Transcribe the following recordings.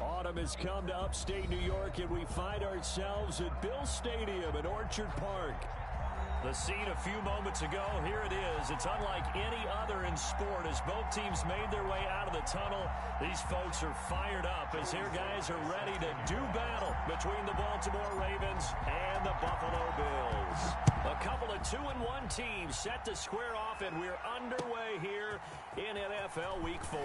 Autumn has come to upstate New York, and we find ourselves at Bill Stadium in Orchard Park. The scene a few moments ago, here it is. It's unlike any other in sport as both teams made their way out of the tunnel. These folks are fired up as their guys are ready to do battle between the Baltimore Ravens and the Buffalo Bills. A couple of 2-1 teams set to square off, and we're underway here in NFL Week 4.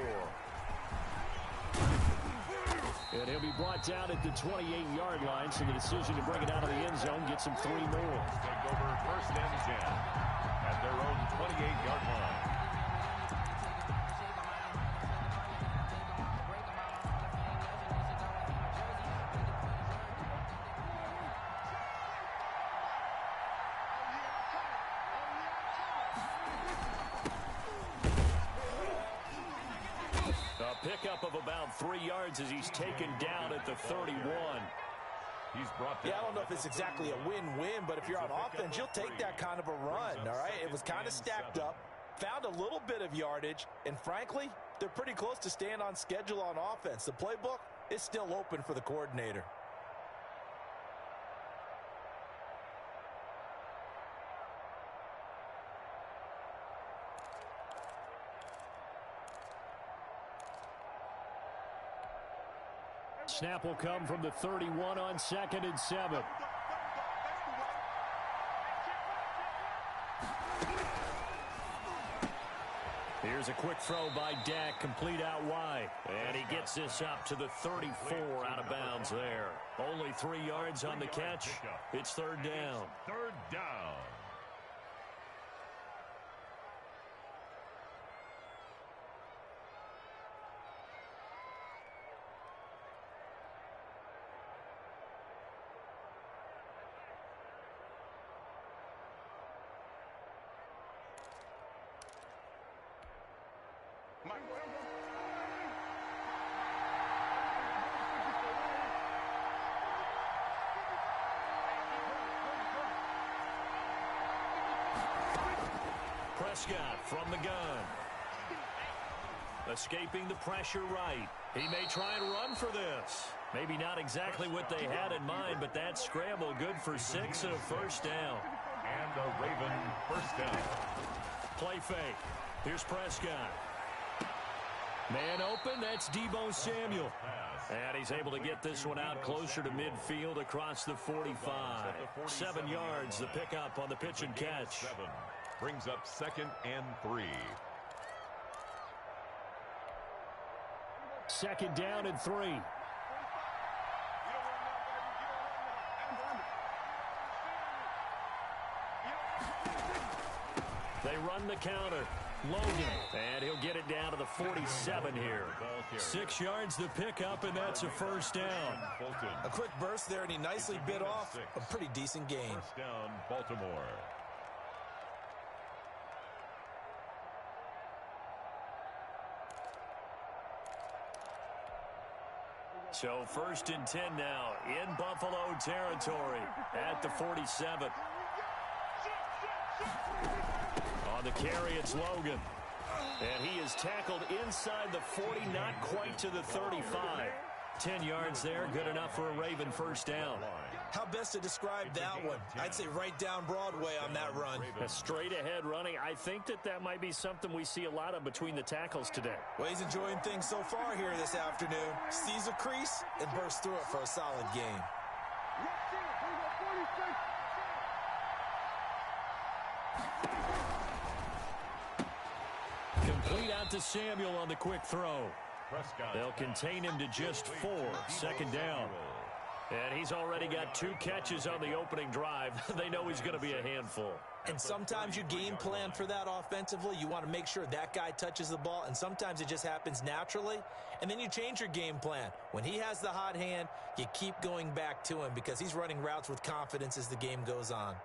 And he'll be brought down at the 28-yard line, so the decision to bring it out of the end zone gets him 3 more. Take over 1st and 10 at their own 28-yard line. Pickup of about 3 yards as he's taken down at the 31. He's brought down. Yeah, I don't know if it's exactly a win-win, but if you're on offense, you'll take that kind of a run, all right? It was kind of stacked up, found a little bit of yardage, and frankly, they're pretty close to staying on schedule on offense. The playbook is still open for the coordinator. Snap will come from the 31 on 2nd and 7. Here's a quick throw by Dak, complete out wide. And he gets this up to the 34 out of bounds there. Only 3 yards on the catch. It's 3rd down. 3rd down. Prescott from the gun. Escaping the pressure right. He may try and run for this. Maybe not exactly what they had in mind, but that scramble good for 6 and a 1st down. And a Raven 1st down. Play fake. Here's Prescott. Man open, that's Deebo Samuel. And he's able to get this one out closer to midfield across the 45. 7 yards, the pickup on the pitch and catch. Brings up 2nd and 3. 2nd down and 3. They run the counter. Logan, and he'll get it down to the 47 here. 6 yards the pickup, and that's a 1st down. A quick burst there, and he nicely bit off a pretty decent gain. 1st down, Baltimore. So 1st and 10 now in Buffalo territory at the 47. On the carry, it's Logan. And he is tackled inside the 40, not quite to the 35. 10 yards there, good enough for a Raven 1st down. How best to describe that one? I'd say right down Broadway on that run. A straight ahead running. I think that might be something we see a lot of between the tackles today. Well, he's enjoying things so far here this afternoon. Sees a crease and bursts through it for a solid game. Complete out to Samuel on the quick throw. They'll contain him to just 4. 2nd down. And he's already got 2 catches on the opening drive. They know he's going to be a handful. And sometimes you game plan for that offensively. You want to make sure that guy touches the ball, and sometimes it just happens naturally. And then you change your game plan. When he has the hot hand, you keep going back to him because he's running routes with confidence as the game goes on.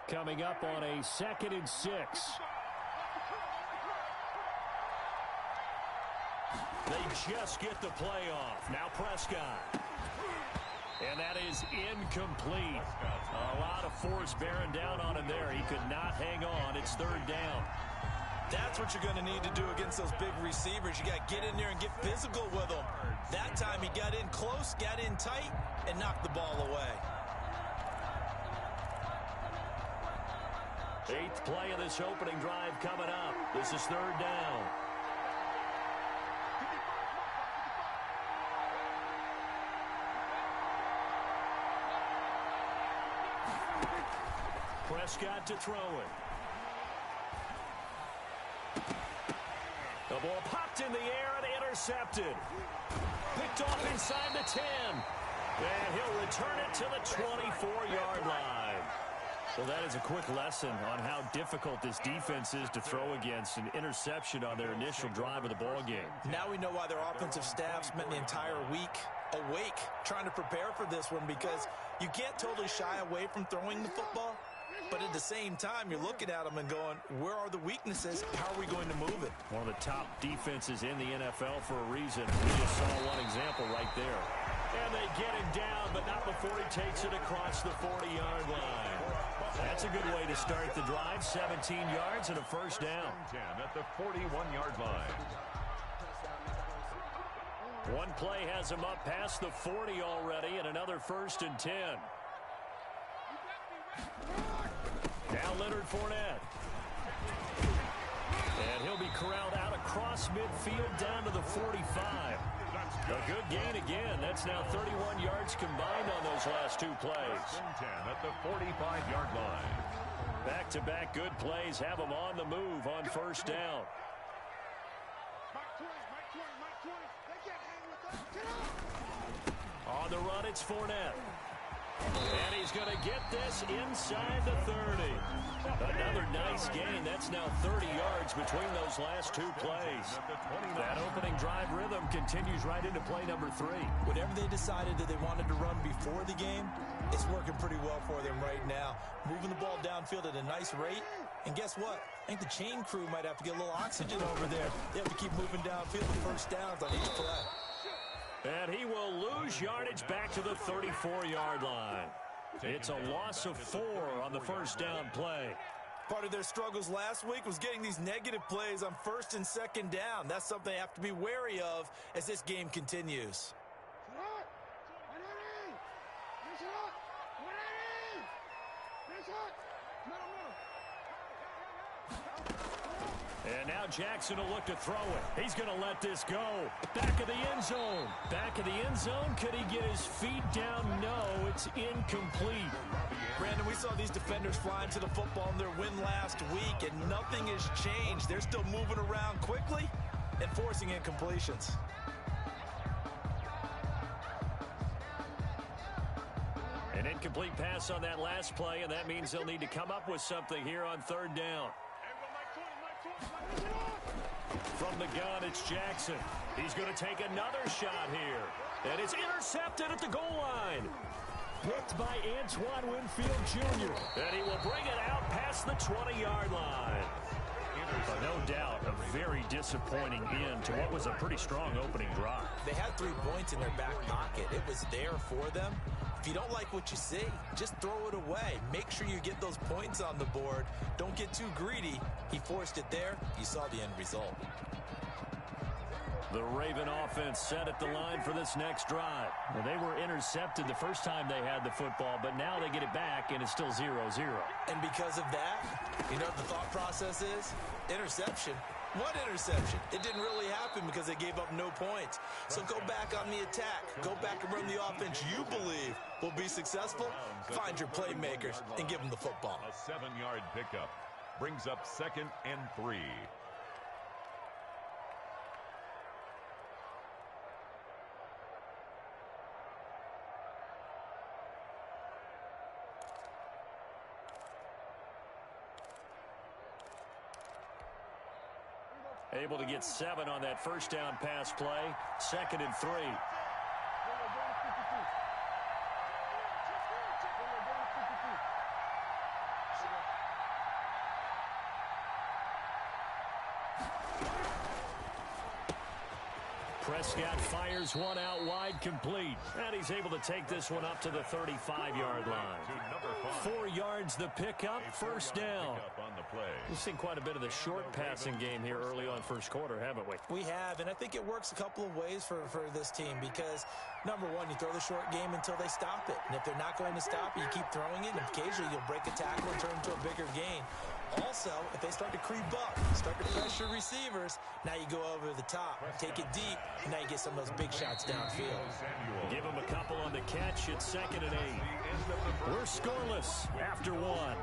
Coming up on a 2nd and 6. They just get the play off. Now Prescott. And that is incomplete. A lot of force bearing down on him there. He could not hang on. It's third down. That's what you're going to need to do against those big receivers. You got to get in there and get physical with them. That time he got in close, got in tight, and knocked the ball away. 8th play of this opening drive coming up. This is third down. Prescott to throw it. The ball popped in the air and intercepted. Picked off inside the 10. And he'll return it to the 24-yard line. Well, that is a quick lesson on how difficult this defense is to throw against. An interception on their initial drive of the ball game. Now we know why their offensive staff spent the entire week awake trying to prepare for this one, because you can't totally shy away from throwing the football. But at the same time, you're looking at them and going, where are the weaknesses? How are we going to move it? One of the top defenses in the NFL for a reason. We just saw one example right there. And they get him down, but not before he takes it across the 40-yard line. That's a good way to start the drive. 17 yards and a first down. 10 at the 41-yard line. One play has him up past the 40 already, and another 1st and 10. Now Leonard Fournette. And he'll be corralled out across midfield down to the 45. A good gain again. That's now 31 yards combined on those last 2 plays. 10 at the 45-yard line. Back-to-back good plays have them on the move on first down. On the run, it's Fournette. And he's going to get this inside the 30. Another nice gain. That's now 30 yards between those last 2 plays. That opening drive rhythm continues right into play number 3. Whatever they decided that they wanted to run before the game, it's working pretty well for them right now. Moving the ball downfield at a nice rate. And guess what? I think the chain crew might have to get a little oxygen over there. They have to keep moving downfield for first downs on each play. And he will lose yardage back to the 34-yard line. It's a loss of 4 on the first down play. Part of their struggles last week was getting these negative plays on 1st and 2nd down. That's something they have to be wary of as this game continues. And now Jackson will look to throw it. He's going to let this go. Back of the end zone. Back of the end zone. Could he get his feet down? No, it's incomplete. Brandon, we saw these defenders flying to the football in their win last week, and nothing has changed. They're still moving around quickly and forcing incompletions. An incomplete pass on that last play, and that means they'll need to come up with something here on third down. From the gun, it's Jackson. He's going to take another shot here. And it's intercepted at the goal line. Picked by Antoine Winfield Jr. And he will bring it out past the 20-yard line. No doubt, a very disappointing end to what was a pretty strong opening drive. They had 3 points in their back pocket. It was there for them. If you don't like what you see, just throw it away. Make sure you get those points on the board. Don't get too greedy. He forced it there. You saw the end result. The Raven offense set at the line for this next drive. Well, they were intercepted the first time they had the football, but now they get it back, and it's still 0-0. And because of that, you know what the thought process is? Interception. What interception? It didn't really happen because they gave up no points. So go back on the attack. Go back and run the offense you believe will be successful. Find your playmakers and give them the football. A 7-yard pickup brings up 2nd and 3. Able to get 7 on that first down pass play. 2nd and 3. Prescott fires one out wide, complete. And he's able to take this one up to the 35-yard line. 4 yards the pickup, first down. We've seen quite a bit of the short passing game here early on first quarter, haven't we? We have, and I think it works a couple of ways for this team because, number one, you throw the short game until they stop it. And if they're not going to stop it, you keep throwing it, and occasionally you'll break a tackle and turn it into a bigger gain. Also, if they start to creep up, start to pressure receivers, now you go over the top, take it deep, and now you get some of those big shots downfield. Give them a couple on the catch. It's 2nd and 8. We're scoreless after 1.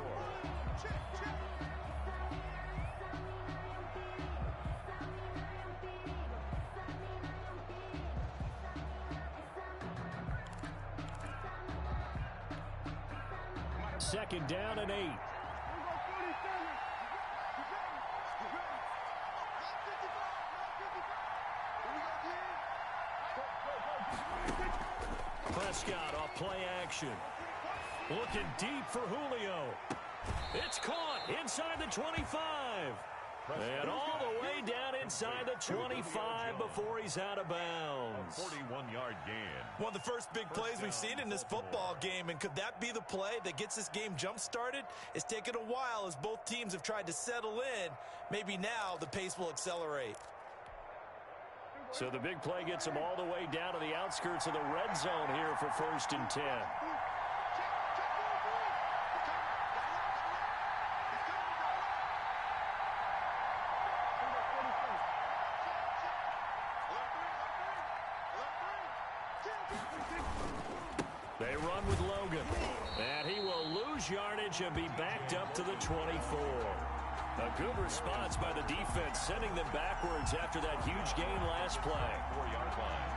Second down and 8. Prescott off play action. Looking deep for Julio. It's caught inside the 25. And all the way down inside the 25 before he's out of bounds. 41-yard gain. One of the first big plays we've seen in this football game, and could that be the play that gets this game jump-started? It's taken a while as both teams have tried to settle in. Maybe now the pace will accelerate. So the big play gets them all the way down to the outskirts of the red zone here for 1st and 10. They run with Logan, and he will lose yardage and be backed up to the 24. A good response by the defense, sending them backwards after that huge gain last play. 4-yard line.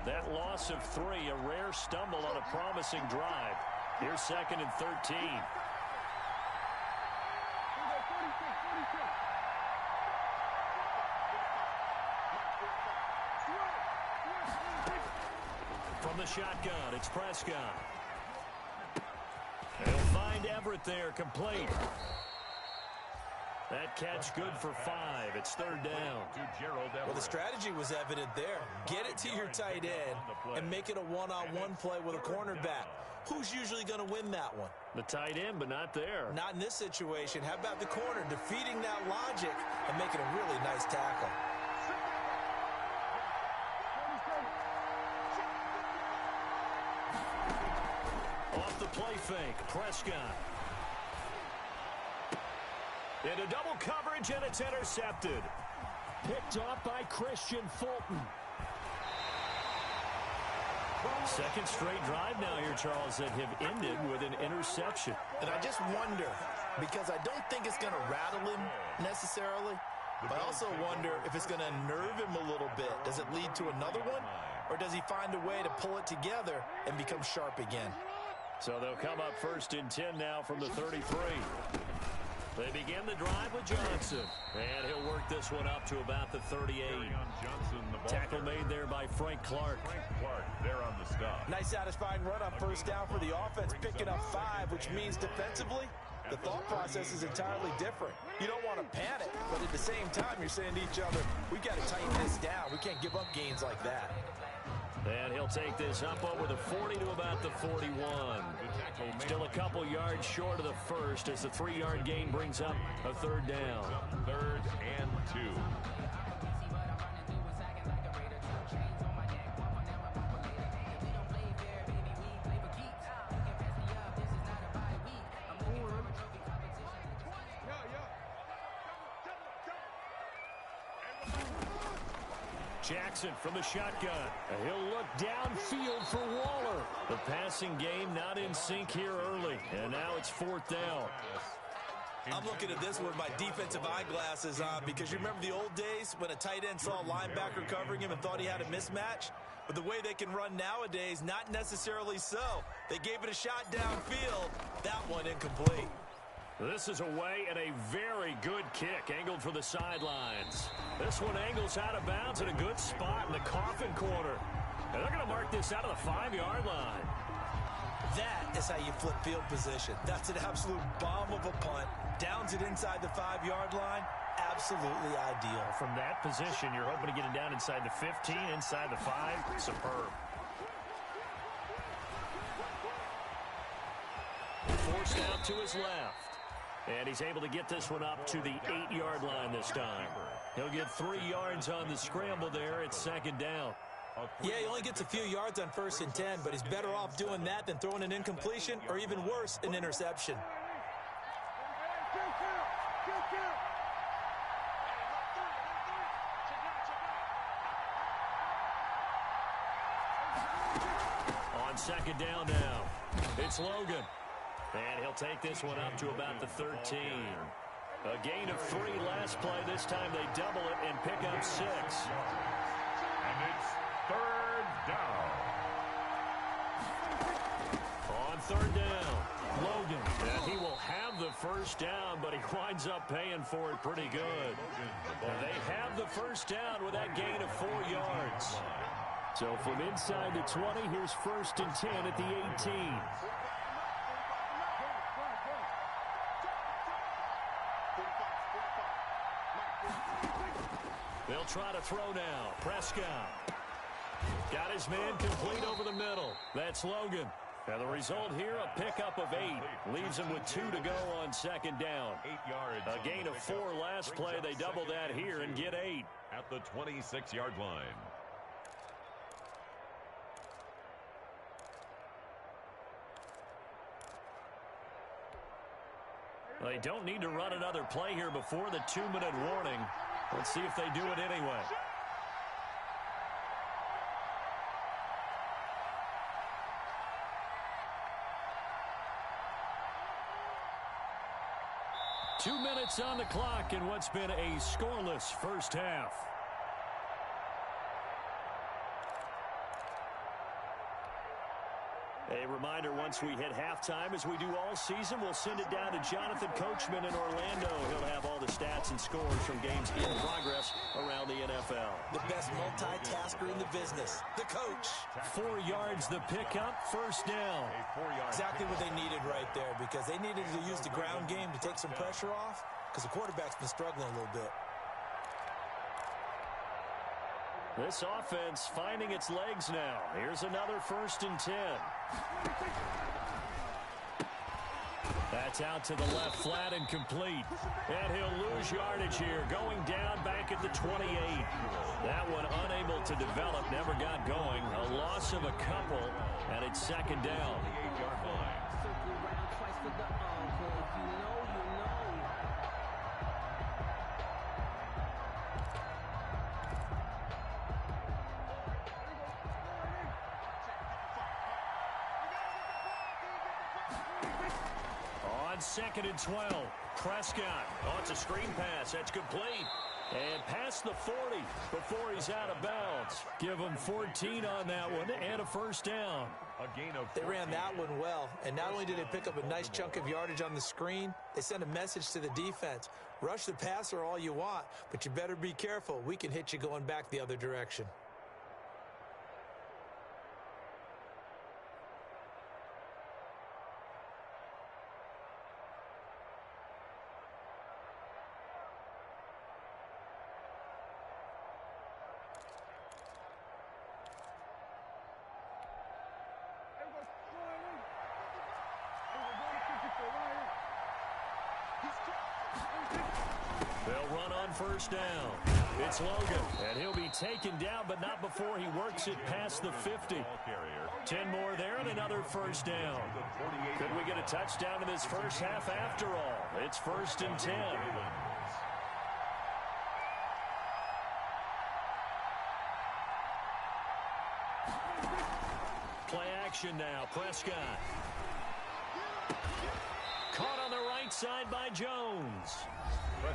That loss of 3, a rare stumble on a promising drive. Here's 2nd and 13. From the shotgun, it's Prescott. They'll find Everett there, complete. That catch good for 5. It's 3rd down. Well, the strategy was evident there. Get it to your tight end and make it a one-on-one play with a cornerback. Who's usually going to win that one? The tight end, but not there. Not in this situation. How about the corner defeating that logic and making a really nice tackle? Off the play fake, Prescott. Into double coverage, and it's intercepted. Picked off by Christian Fulton. Second straight drive now here, Charles, that have ended with an interception. And I just wonder, because I don't think it's going to rattle him necessarily, but I also wonder if it's going to unnerve him a little bit. Does it lead to another one, or does he find a way to pull it together and become sharp again? So they'll come up 1st and 10 now from the 33. They begin the drive with Johnson, and he'll work this one up to about the 38. Tackle made there by Frank Clark. There on the stop. Nice satisfying run on 1st down for the offense, picking up 5, which means defensively, the thought process is entirely different. You don't want to panic, but at the same time, you're saying to each other, we've got to tighten this down. We can't give up gains like that. And he'll take this up over the 40 to about the 41. Still a couple yards short of the first as the 3-yard gain brings up a 3rd down. 3rd and 2. Jackson from the shotgun. He'll look downfield for Waller. The passing game not in sync here early. And now it's 4th down. I'm looking at this with my defensive eyeglasses on because you remember the old days when a tight end saw a linebacker covering him and thought he had a mismatch? But the way they can run nowadays, not necessarily so. They gave it a shot downfield. That one incomplete. This is away and a very good kick angled for the sidelines. This one angles out of bounds in a good spot in the coffin corner. And they're going to mark this out of the 5-yard line. That is how you flip field position. That's an absolute bomb of a punt. Downs it inside the 5-yard line. Absolutely ideal. From that position, you're hoping to get it down inside the 15, inside the 5. Superb. Forced out to his left. And he's able to get this one up to the 8-yard line this time. He'll get 3 yards on the scramble there at second down. Yeah, he only gets a few yards on 1st and 10, but he's better off doing that than throwing an incompletion or even worse, an interception. On second down now, it's Logan. And he'll take this one up to about the 13. A gain of 3 last play. This time they double it and pick up 6. And it's 3rd down. On 3rd down, Logan. And he will have the 1st down, but he winds up paying for it pretty good. And they have the 1st down with that gain of 4 yards. So from inside the 20, here's 1st and 10 at the 18. They'll try to throw now. Prescott. Got his man complete over the middle. That's Logan. And the result here, a pickup of 8. Leaves him with 2 to go on second down. 8 yards. A gain of 4 last play. They double that here and get 8. At the 26-yard line. They don't need to run another play here before the 2-minute warning. Let's see if they do it anyway. Two minutes on the clock in what's been a scoreless first half. A reminder, once we hit halftime, as we do all season, we'll send it down to Jonathan Coachman in Orlando. He'll have all the stats and scores from games in progress around the NFL. The best multitasker in the business, the coach. 4 yards the pickup, 1st down. Exactly what they needed right there, because they needed to use the ground game to take some pressure off, because the quarterback's been struggling a little bit. This offense finding its legs now. Here's another 1st and 10. That's out to the left flat and complete. And he'll lose yardage here. Going down back at the 28. That one unable to develop. Never got going. A loss of a couple. And it's second down. On 2nd and 12. Prescott. Oh, it's a screen pass. That's complete. And past the 40 before he's out of bounds. Give him 14 on that one and a 1st down. They ran that one well, and not only did they pick up a nice chunk of yardage on the screen, they sent a message to the defense. Rush the passer all you want, but you better be careful. We can hit you going back the other direction. They'll run on 1st down. It's Logan, and he'll be taken down, but not before he works it past the 50. 10 more there and another 1st down. Could we get a touchdown in this first half after all? It's 1st and 10. Play action now. Prescott. Caught on the right side by Jones.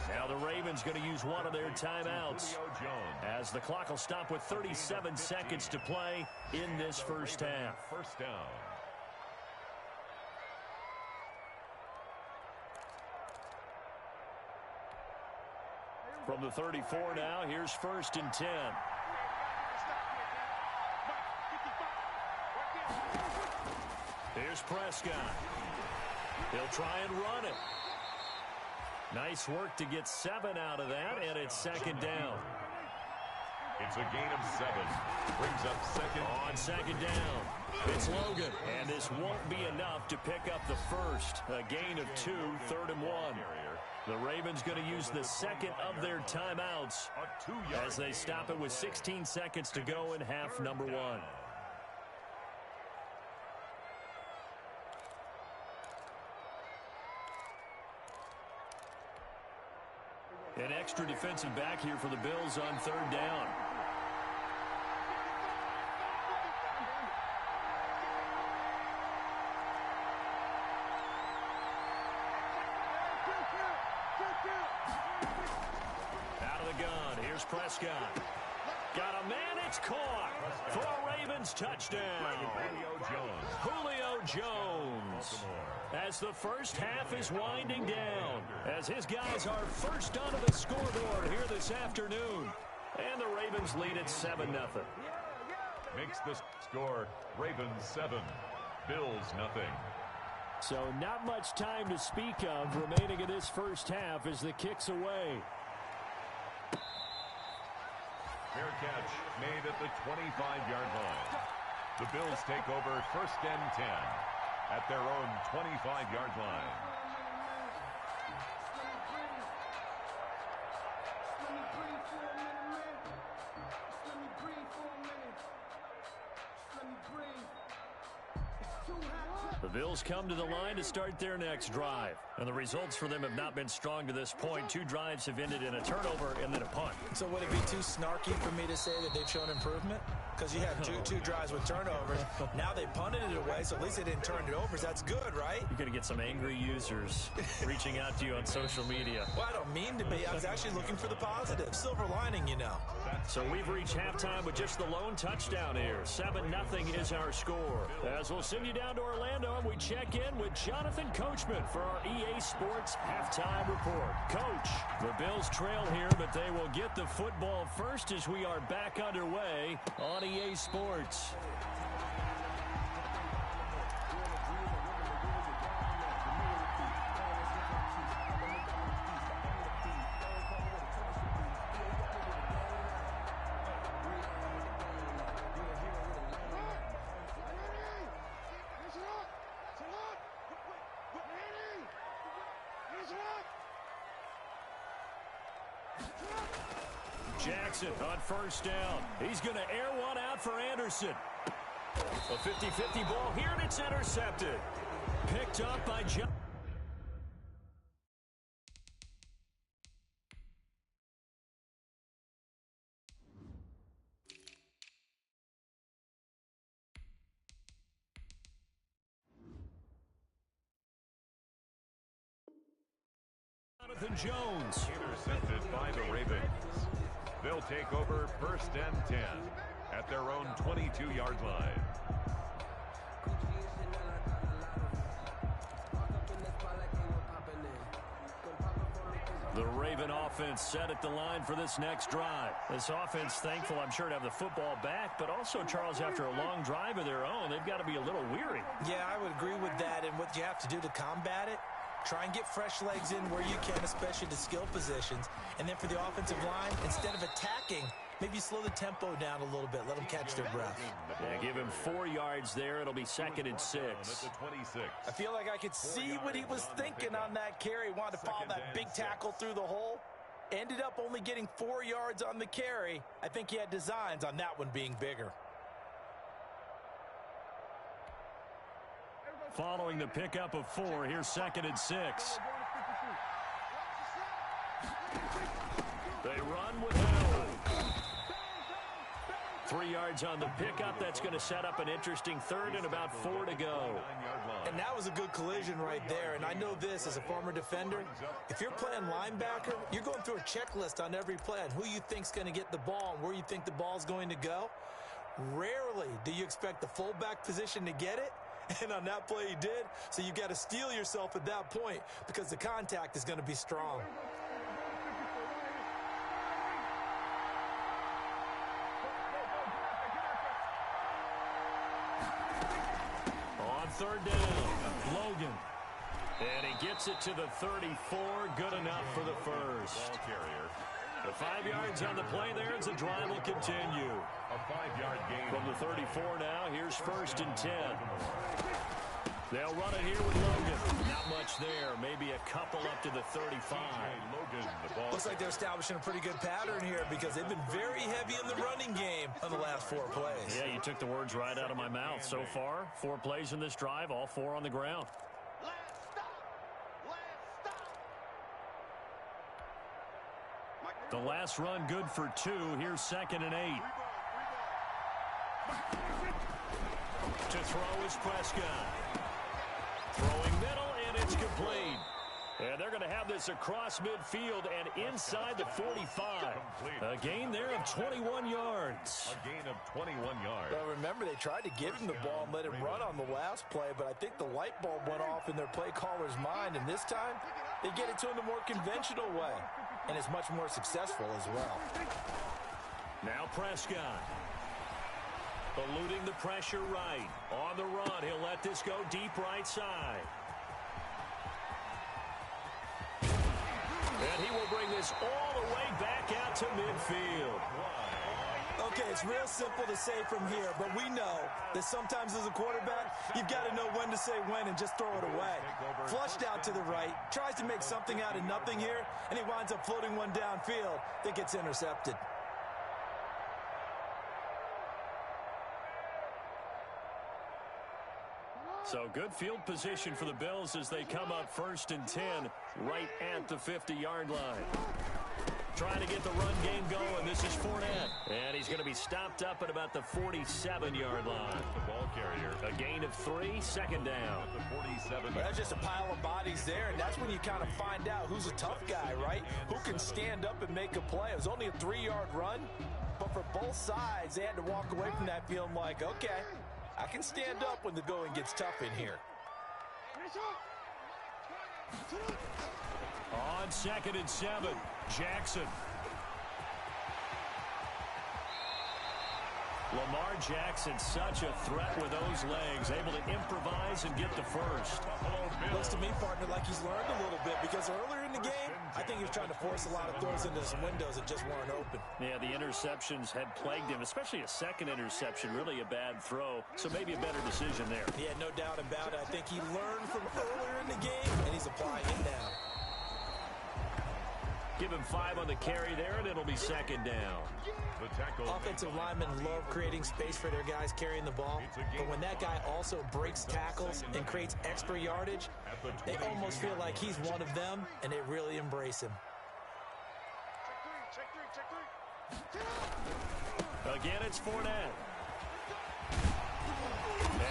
Now the Ravens going to use one of their timeouts as the clock will stop with 37 seconds to play in this first half. 1st down. From the 34 now, here's 1st and 10. Here's Prescott. He'll try and run it. Nice work to get 7 out of that, and it's 2nd down. It's a gain of 7. Brings up 2nd. On 2nd down, it's Logan. And this won't be enough to pick up the first. A gain of 2, 3rd and 1. The Ravens going to use the 2nd of their timeouts as they stop it with 16 seconds to go in half number 1. An extra defensive back here for the Bills on 3rd down. Out of the gun, here's Prescott. Got a man, it's caught for a Ravens touchdown. Julio Jones. As the first half is winding down, as his guys are first onto the scoreboard here this afternoon. And the Ravens lead at 7-0. Makes the score Ravens 7, Bills nothing. So not much time to speak of remaining in this first half as the kick's away. Fair catch made at the 25-yard line. The Bills take over 1st and 10 at their own 25-yard line. The Bills come to the line to start their next drive. And the results for them have not been strong to this point. 2 drives have ended in a turnover and then a punt. So would it be too snarky for me to say that they've shown improvement? Because you had two drives with turnovers. Now they punted it away, so at least they didn't turn it over. That's good, right? You're going to get some angry users reaching out to you on social media. Well, I don't mean to be. I was actually looking for the positive. Silver lining, you know. So we've reached halftime with just the lone touchdown here. 7-0 is our score. As we'll send you down to Orlando, and we check in with Jonathan Coachman for our EA Sports Halftime Report. Coach, the Bills trail here, but they will get the football first as we are back underway on EA Sports. Jackson on 1st down. He's going to air one out for Anderson. A 50-50 ball here, and it's intercepted. Picked up by John. Jonathan Jones. Intercepted by the Ravens. They'll take over 1st and 10 at their own 22-yard line. The Raven offense set at the line for this next drive. This offense, thankful, I'm sure, to have the football back, but also, Charles, after a long drive of their own, they've got to be a little weary. Yeah, I would agree with that, and what you have to do to combat it, try and get fresh legs in where you can, especially the skill positions. And then for the offensive line, instead of attacking, maybe slow the tempo down a little bit. Let them catch their breath. Yeah, give him 4 yards there. It'll be 2nd and 6. I feel like I could see what he was thinking on that carry. Wanted to follow that big tackle through the hole. Ended up only getting 4 yards on the carry. I think he had designs on that one being bigger. Following the pickup of 4, here's 2nd and 6. They run with Allen. 3 yards on the pickup. That's going to set up an interesting 3rd and about 4 to go. And that was a good collision right there. And I know this as a former defender. If you're playing linebacker, you're going through a checklist on every play on who you think's going to get the ball and where you think the ball's going to go. Rarely do you expect the fullback position to get it. And on that play he did. So you've got to steel yourself at that point because the contact is going to be strong. third down. Logan. And he gets it to the 34. Good enough for the first. Ball carrier. The 5 yards on the play there as the drive will continue. A 5-yard gain. From the 34 now, here's 1st and 10. They'll run it here with Logan. Not much there. Maybe a couple up to the 35. Logan, the ball. Looks like they're establishing a pretty good pattern here because they've been very heavy in the running game on the last 4 plays. Yeah, you took the words right out of my mouth. So far, 4 plays in this drive, all 4 on the ground. The last run good for 2. Here's 2nd and 8. To throw is Prescott. Throwing middle, and it's complete. And they're going to have this across midfield and inside the 45. A gain there of 21 yards. A gain of 21 yards. Well, remember, they tried to give him the ball and let him run on the last play, but I think the light bulb went off in their play caller's mind, and this time they get it to him the more conventional way, and it's much more successful as well. Now Prescott. Eluding the pressure right. On the run, he'll let this go deep right side. And he will bring this all the way back out to midfield. Okay, it's real simple to say from here, but we know that sometimes as a quarterback, you've got to know when to say when and just throw it away. Flushed out to the right, tries to make something out of nothing here, and he winds up floating one downfield that gets intercepted. So good field position for the Bills as they come up 1st and 10 right at the 50-yard line. Trying to get the run game going. This is Fournette. And he's going to be stopped up at about the 47-yard line. The ball carrier. A gain of 3, 2nd down. The 47. Well, that's just a pile of bodies there, and that's when you kind of find out who's a tough guy, right? Who can stand up and make a play. It was only a 3-yard run, but for both sides, they had to walk away from that feeling like, okay, I can stand up when the going gets tough in here. On 2nd and 7, Jackson. Lamar Jackson, such a threat with those legs, able to improvise and get the first. Looks to me, partner, like he's learned a little bit because earlier in the game, I think he was trying to force a lot of throws into some windows that just weren't open. Yeah, the interceptions had plagued him, especially a second interception, really a bad throw, so maybe a better decision there. Yeah, no doubt about it. I think he learned from earlier in the game, and he's applying it now. Give him 5 on the carry there, and it'll be 2nd down. The tackle. Offensive linemen love creating space for their guys carrying the ball, but when that guy also breaks tackles and creates extra yardage, they almost feel like he's one of them, and they really embrace him. Again, it's Fournette.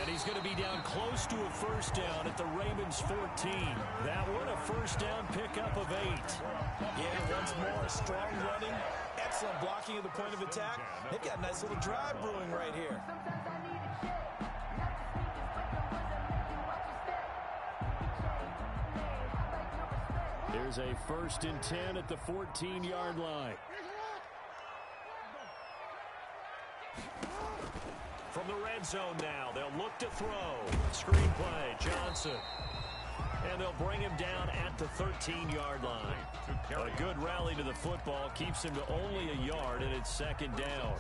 And he's going to be down close to a 1st down at the Ravens 14. That one a 1st down pickup of 8. Yeah, once more, strong running, excellent blocking at the point of attack. They've got a nice little drive brewing right here. Here's a 1st and 10 at the 14-yard line. From the red zone now, they'll look to throw. Screenplay, Johnson. And they'll bring him down at the 13-yard line. A good rally to the football keeps him to only a yard, and it's 2nd down.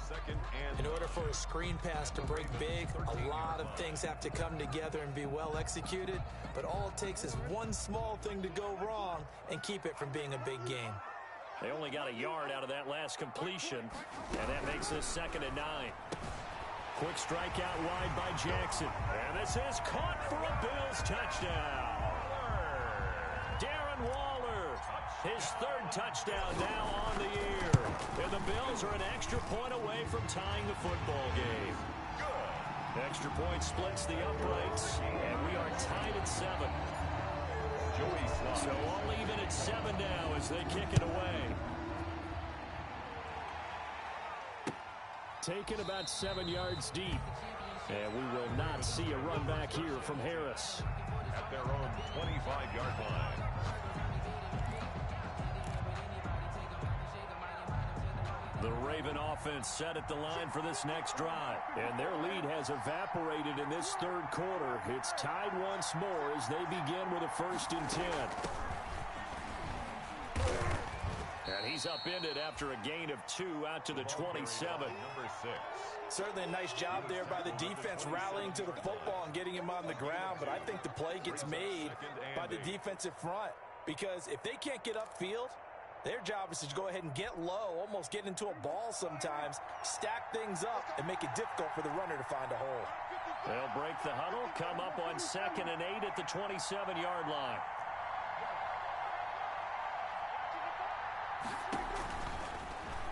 In order for a screen pass to break big, a lot of things have to come together and be well executed, but all it takes is one small thing to go wrong and keep it from being a big game. They only got a yard out of that last completion, and that makes this 2nd and 9. Quick strike out wide by Jackson. And this is caught for a Bills touchdown. Darren Waller, his 3rd touchdown now on the year. And the Bills are an extra point away from tying the football game. Extra point splits the uprights, and we are tied at 7. So all even at 7 now as they kick it away. Taken about 7 yards deep. And we will not see a run back here from Harris. At their own 25-yard line. The Raven offense set at the line for this next drive. And their lead has evaporated in this third quarter. It's tied once more as they begin with a 1st and 10. And he's upended after a gain of 2 out to the 27. Number 6. Certainly a nice job there by the defense rallying to the football and getting him on the ground. But I think the play gets made by the defensive front. Because if they can't get upfield, their job is to go ahead and get low, almost get into a ball sometimes, stack things up, and make it difficult for the runner to find a hole. They'll break the huddle, come up on 2nd and 8 at the 27-yard line.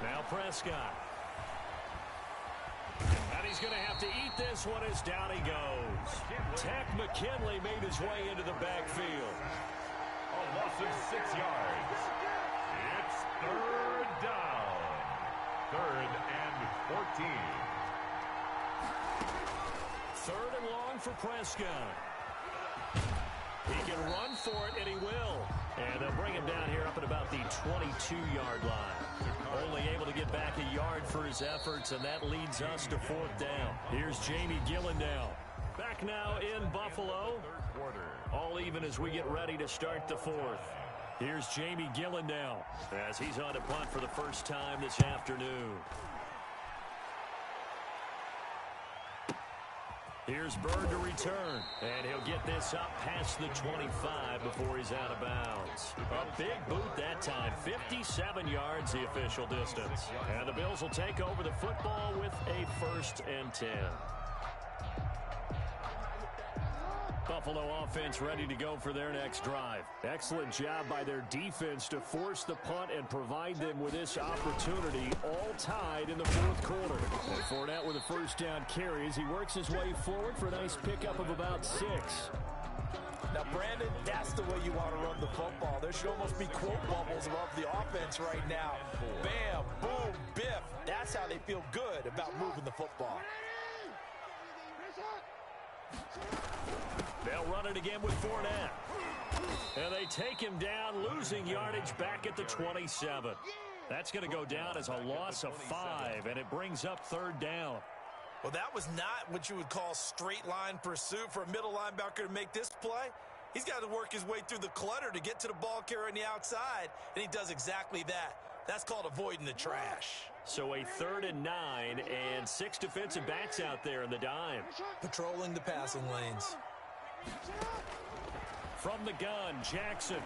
Now Prescott. And he's going to have to eat this one as down he goes. Tech McKinley made his way into the backfield. A loss of 6 yards. It's 3rd down. 3rd and 14. 3rd and long for Prescott. He can run for it, and he will. And they'll bring him down here up at about the 22-yard line. Only able to get back a yard for his efforts, and that leads us to 4th down. Here's Jamie Gillen now. Back now in Buffalo. All even as we get ready to start the 4th. Here's Jamie Gillen now as he's on to punt for the first time this afternoon. Here's Bird to return, and he'll get this up past the 25 before he's out of bounds. A big boot that time, 57 yards the official distance. And the Bills will take over the football with a 1st and 10. Buffalo offense ready to go for their next drive. Excellent job by their defense to force the punt and provide them with this opportunity, all tied in the 4th quarter. And Fournette with a 1st down carry as he works his way forward for a nice pickup of about 6. Now, Brandon, that's the way you want to run the football. There should almost be quote bubbles above the offense right now. Bam, boom, biff. That's how they feel good about moving the football. They'll run it again with Fournette. And they take him down, losing yardage back at the 27. That's going to go down as a loss of 5, and it brings up 3rd down. Well, that was not what you would call straight line pursuit for a middle linebacker to make this play. He's got to work his way through the clutter to get to the ball carrier on the outside, and he does exactly that. That's called avoiding the trash. So a 3rd and 9 and 6 defensive backs out there in the dime. Patrolling the passing lanes. From the gun, Jackson.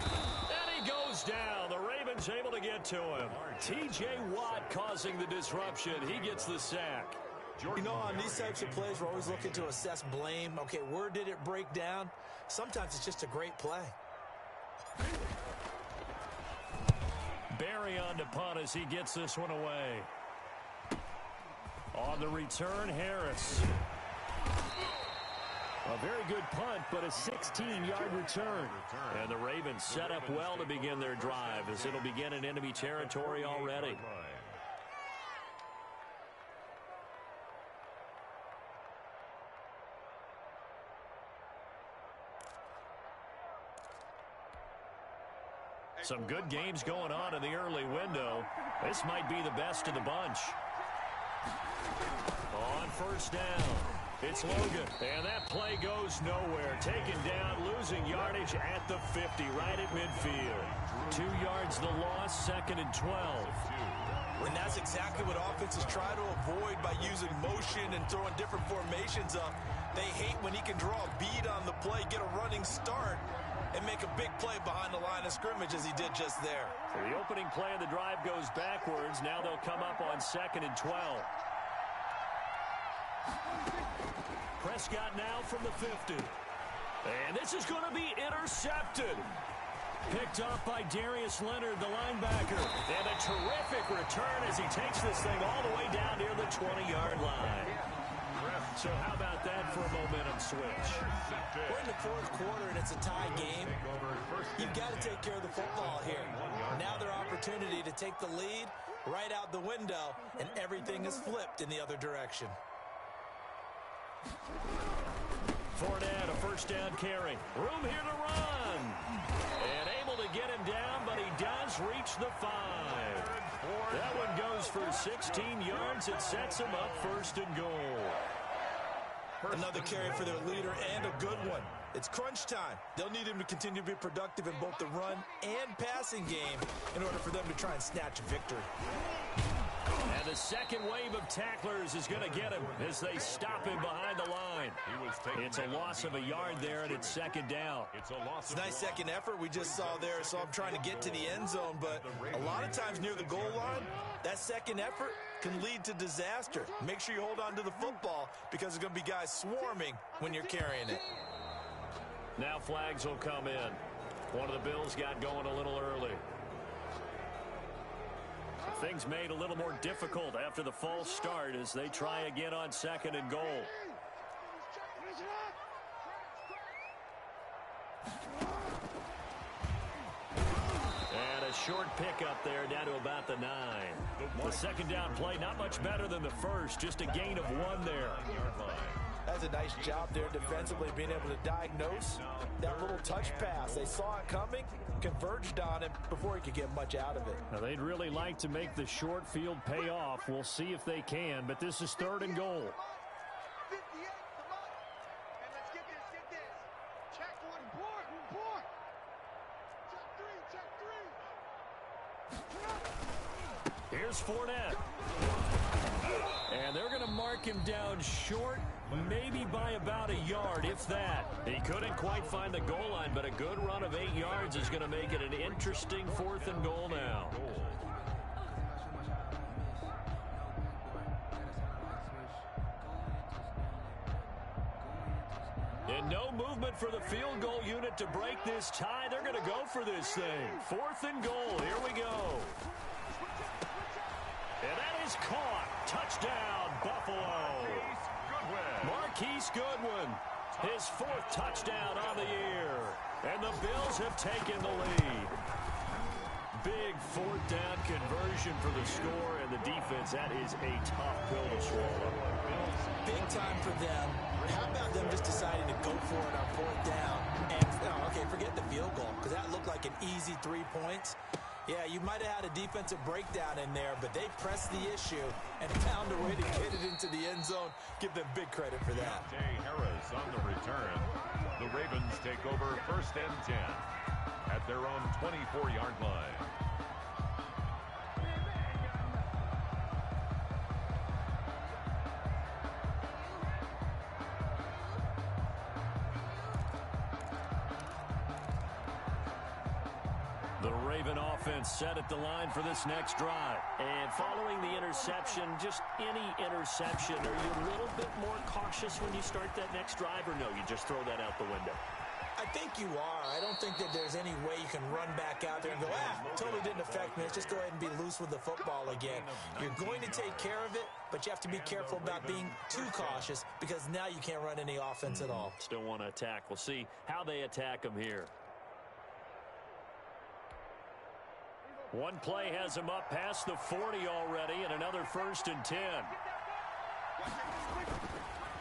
And he goes down. The Ravens able to get to him. T.J. Watt causing the disruption. He gets the sack. You know, on these types of plays, we're always looking to assess blame. Okay, where did it break down? Sometimes it's just a great play. Barry on to punt as he gets this one away. On the return, Harris. A very good punt, but a 16-yard return. And the Ravens set up well to begin their drive as it'll begin in enemy territory already. Some good games going on in the early window. This might be the best of the bunch. On 1st down, it's Logan. And that play goes nowhere. Taken down, losing yardage at the 50, right at midfield. 2 yards the loss, 2nd and 12. And that's exactly what offenses try to avoid by using motion and throwing different formations up. They hate when he can draw a bead on the play, get a running start, and make a big play behind the line of scrimmage as he did just there. So the opening play of the drive goes backwards. Now they'll come up on 2nd and 12. Prescott now from the 50. And this is going to be intercepted. Picked off by Darius Leonard, the linebacker. And a terrific return as he takes this thing all the way down near the 20-yard line. So how about that for a momentum switch? We're in the 4th quarter and it's a tie game. You've got to take care of the football here. Now their opportunity to take the lead right out the window, and everything is flipped in the other direction. Fournette, a first down carry. Room here to run. And able to get him down, but he does reach the 5. That one goes for 16 yards. It sets him up first and goal. Another carry for their leader and a good one. It's crunch time. They'll need him to continue to be productive in both the run and passing game in order for them to try and snatch a victory. And the second wave of tacklers is going to get him as they stop him behind the line. It's a loss of a yard there, and it's second down. It's a nice second effort we just saw there, so I'm trying to get to the end zone, but a lot of times near the goal line, that second effort can lead to disaster. Make sure you hold on to the football because there's going to be guys swarming when you're carrying it. Now flags will come in. One of the Bills got going a little early. Things made a little more difficult after the false start as they try again on second and goal. And a short pickup there down to about the 9. The second down play, not much better than the first, just a gain of 1 there. That's a nice job there defensively, being able to diagnose that little touch pass. They saw it coming, converged on him before he could get much out of it. Now, they'd really like to make the short field pay off. We'll see if they can, but this is third and goal. Here's Fournette. And they're going to mark him down short, maybe by about a yard, if that. He couldn't quite find the goal line, but a good run of 8 yards is going to make it an interesting fourth and goal now. And no movement for the field goal unit to break this tie. They're going to go for this thing. Fourth and goal. Here we go. And that is caught. Touchdown, Buffalo. Marquise Goodwin, his 4th touchdown on the year. And the Bills have taken the lead. Big 4th down conversion for the score, and the defense, that is a tough pill to swallow. Big time for them. How about them just deciding to go for it on 4th down? And, okay, forget the field goal, because that looked like an easy 3 points. Yeah, you might have had a defensive breakdown in there, but they pressed the issue and found a way to get it into the end zone. Give them big credit for that. Harris on the return. The Ravens take over first and 10 at their own 24-yard line. The Raven offense set at the line for this next drive. And following the interception, just any interception, are you a little bit more cautious when you start that next drive, or no, you just throw that out the window? I think you are. I don't think that there's any way you can run back out there and go, totally didn't affect me. Let's just go ahead and be loose with the football again. You're going to take care of it, but you have to be careful about being too cautious because now you can't run any offense at all. Still want to attack. We'll see how they attack them here. One play has him up past the 40 already, and another first and 10.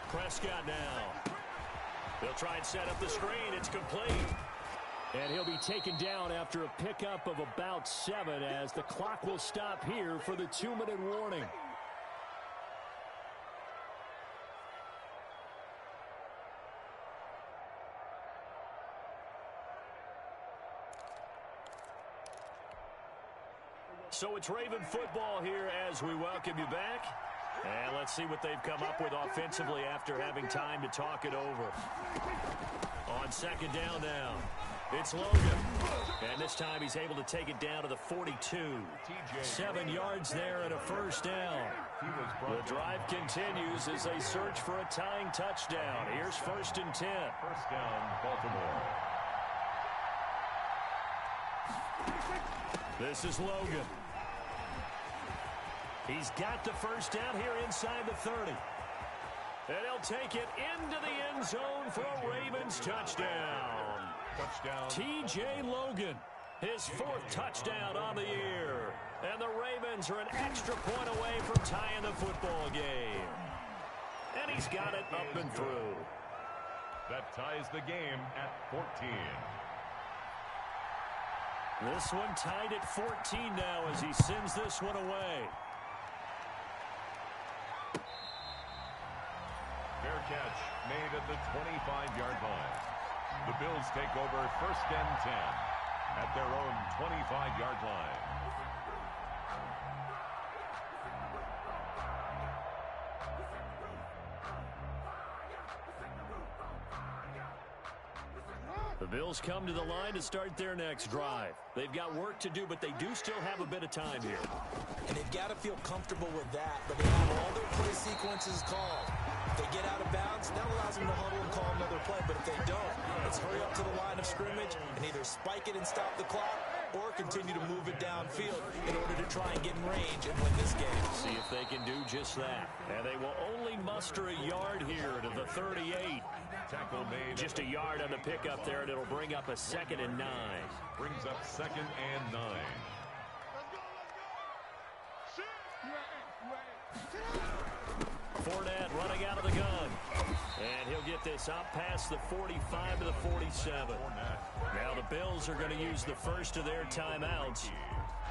Prescott now. They'll try and set up the screen. It's complete. And he'll be taken down after a pickup of about 7 as the clock will stop here for the 2-minute warning. So it's Raven football here as we welcome you back. And let's see what they've come up with offensively after having time to talk it over. On second down now, it's Logan. And this time he's able to take it down to the 42. 7 yards there and a first down. The drive continues as they search for a tying touchdown. Here's first and 10. First down, Baltimore. This is Logan. He's got the first down here inside the 30. And he'll take it into the end zone for a Ravens touchdown. T.J. Logan, his 4th touchdown on the year. And the Ravens are an extra point away from tying the football game. And he's got it up and through. That ties the game at 14. This one tied at 14 now as he sends this one away. Fair catch made at the 25-yard line. The Bills take over first and 10 at their own 25-yard line. The Bills come to the line to start their next drive. They've got work to do, but they do still have a bit of time here. And they've got to feel comfortable with that, but they have all their play sequences called. If they get out of bounds, that allows them to huddle and call another play, but if they don't, it's hurry up to the line of scrimmage and either spike it and stop the clock or continue to move it downfield in order to try and get in range and win this game. See if they can do just that. And they will only muster a yard here to the 38. Tackle made. Just a yard on the pickup there, and it'll bring up a 2nd and 9. Brings up 2nd and 9. Fournette running out of the gun. And he'll get this up past the 45 to the 47. Now the Bills are going to use the first of their timeouts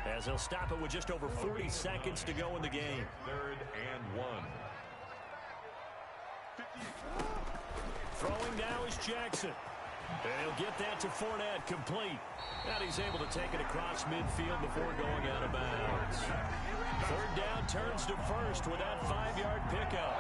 as they'll stop it with just over 40 seconds to go in the game. 3rd and 1. Throwing now is Jackson. And he'll get that to Fournette, complete. And he's able to take it across midfield before going out of bounds. 3rd down turns to first with that 5-yard pickup.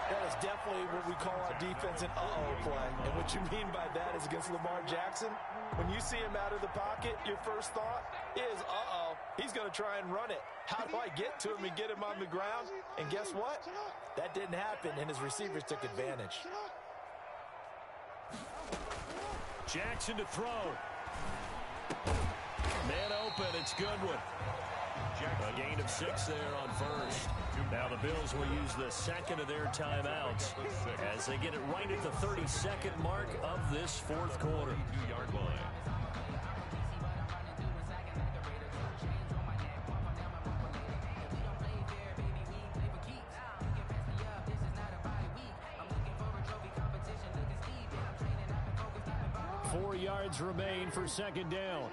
That is definitely what we call our defense an uh-oh play. And what you mean by that is against Lamar Jackson, when you see him out of the pocket, your first thought is, uh-oh, he's going to try and run it. How do I get to him and get him on the ground? And guess what? That didn't happen, and his receivers took advantage. Jackson to throw. Man open, it's Goodwin. A gain of 6 there on first. Now the Bills will use the 2nd of their timeouts as they get it right at the 32nd mark of this 4th quarter. 2-yard line. Four yards remain for 2nd down.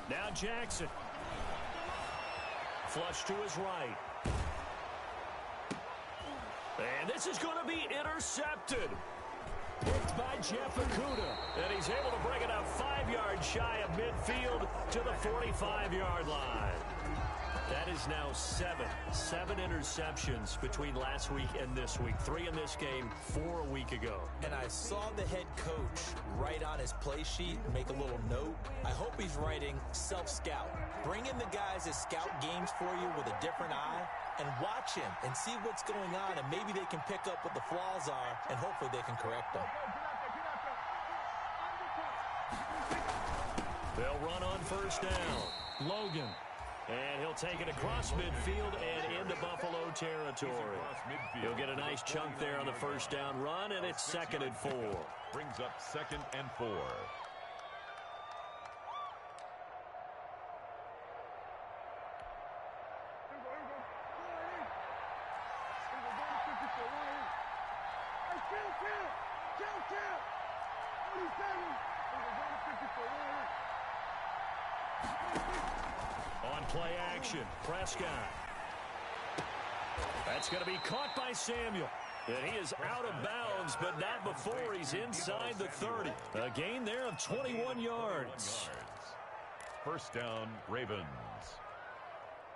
Now Jackson. Flush to his right. And this is going to be intercepted. Picked by Jeff Okudah. And he's able to bring it up 5 yards shy of midfield to the 45-yard line. That is now 7 interceptions between last week and this week. 3 in this game, 4 a week ago. And I saw the head coach write on his play sheet and make a little note. I hope he's writing self-scout. Bring in the guys that scout games for you with a different eye and watch him and see what's going on, and maybe they can pick up what the flaws are, and hopefully they can correct them. They'll run on first down. Logan. And he'll take it across midfield and into Buffalo territory. He'll get a nice chunk there on the first down run, and it's 2nd and 4. Brings up 2nd and 4. On play action, Prescott. That's going to be caught by Samuel. And he is out of bounds, but not before he's inside the 30. A gain there of 21 yards. First down, Ravens.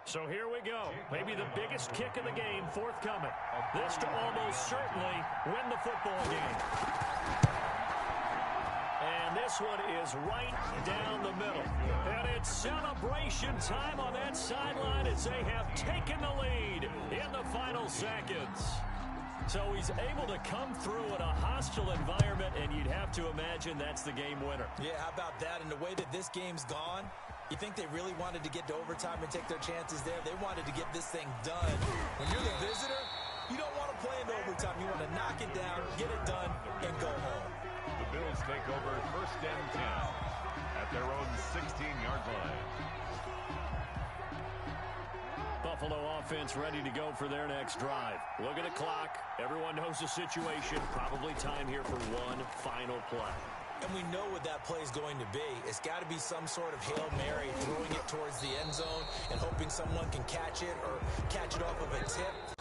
So here we go. Maybe the biggest kick of the game forthcoming. This to almost certainly win the football game. And this one is right down the middle. And it's celebration time on that sideline as they have taken the lead in the final seconds. So he's able to come through in a hostile environment, and you'd have to imagine that's the game winner. Yeah, how about that? And the way that this game's gone, you think they really wanted to get to overtime and take their chances there? They wanted to get this thing done. When you're the visitor, you don't want to play into overtime. You want to knock it down, get it done, and go home. The Bills take over first and 10 at their own 16-yard line. Buffalo offense ready to go for their next drive. Look at the clock. Everyone knows the situation. Probably time here for one final play. And we know what that play is going to be. It's got to be some sort of Hail Mary, throwing it towards the end zone and hoping someone can catch it or catch it off of a tip.